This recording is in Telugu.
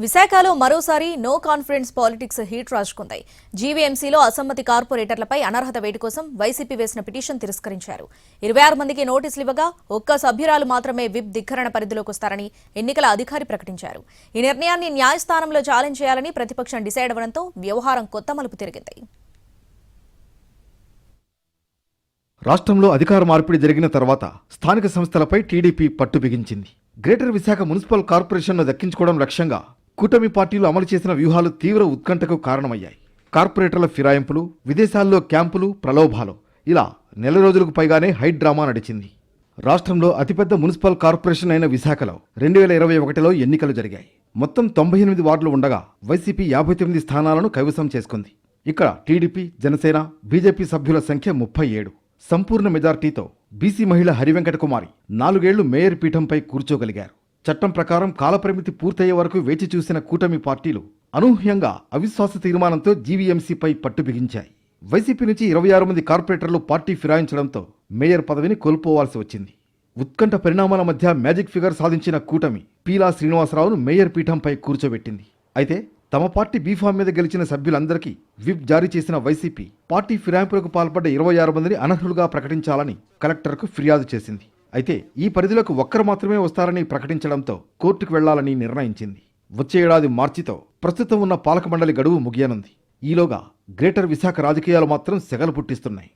విశాఖలో మరోసారి నో కాన్ఫిడెన్స్ పాలిటిక్స్ హీట్ రాజుకుంది. జీవీఎంసీలో అసమ్మతి కార్పొరేటర్లపై అనర్హత వేటు కోసం వైసీపీ వేసిన పిటిషన్ తిరస్కరించారు. 26 మందికి నోటీసులు ఇవ్వగా ఒక్క సభ్యురాలు మాత్రమే విప్ ధిక్కరణ పరిధిలోకి వస్తారని ఎన్నికల అధికారి ప్రకటించారు. ఈ నిర్ణయాన్ని న్యాయస్థానంలో ఛాలెంజ్ చేయాలని ప్రతిపక్షం డిసైడ్ అవ్వడంతో వ్యవహారం కొత్త మలుపు తిరిగింది. రాష్ట్రంలో అధికార మార్పిడి జరిగిన తర్వాత స్థానిక సంస్థలపై టీడీపీ పట్టు బిగించింది. గ్రేటర్ విశాఖ మున్సిపల్ కార్పొరేషన్ను దక్కించుకోవడం లక్ష్యంగా కూటమి పార్టీలు అమలు చేసిన వ్యూహాలు తీవ్ర ఉత్కంఠకు కారణమయ్యాయి. కార్పొరేటర్ల ఫిరాయింపులు, విదేశాల్లో క్యాంపులు, ప్రలోభాలు, ఇలా నెల రోజులకు పైగానే హైట్ డ్రామా నడిచింది. రాష్ట్రంలో అతిపెద్ద మున్సిపల్ కార్పొరేషన్ అయిన విశాఖలో 2021లో ఎన్నికలు జరిగాయి. మొత్తం 98 వార్డులు ఉండగా వైసీపీ 59 స్థానాలను కైవసం చేసుకుంది. ఇక్కడ టీడీపీ, జనసేన, బీజేపీ సభ్యుల సంఖ్య 37. సంపూర్ణ మెజార్టీతో బీసీ మహిళ హరివెంకట కుమారి 4 ఏళ్లు మేయర్ పీఠంపై కూర్చోగలిగారు. చట్టం ప్రకారం కాలపరిమితి పూర్తయ్యే వరకు వేచి చూసిన కూటమి పార్టీలు అనూహ్యంగా అవిశ్వాస తీర్మానంతో జీవీఎంసీపై పట్టు బిగించాయి. వైసీపీ నుంచి 26 మంది కార్పొరేటర్లు పార్టీ ఫిరాయించడంతో మేయర్ పదవిని కోల్పోవాల్సి వచ్చింది. ఉత్కంఠ పరిణామాల మధ్య మ్యాజిక్ ఫిగర్ సాధించిన కూటమి పీలా శ్రీనివాసరావును మేయర్ పీఠంపై కూర్చోబెట్టింది. అయితే తమ పార్టీ బీఫామ్ మీద గెలిచిన సభ్యులందరికీ విప్ జారీ చేసిన వైసీపీ పార్టీ ఫిరాయింపులకు పాల్పడ్డ 26 మందిని అనర్హులుగా ప్రకటించాలని కలెక్టర్కు ఫిర్యాదు చేసింది. అయితే ఈ పరిధిలోకి ఒక్కరు మాత్రమే వస్తారని ప్రకటించడంతో కోర్టుకు వెళ్లాలని నిర్ణయించింది. వచ్చే ఏడాది మార్చితో ప్రస్తుతం ఉన్న పాలక మండలి గడువు ముగియనుంది. ఈలోగా గ్రేటర్ విశాఖ రాజకీయాలు మాత్రం సెగలు పుట్టిస్తున్నాయి.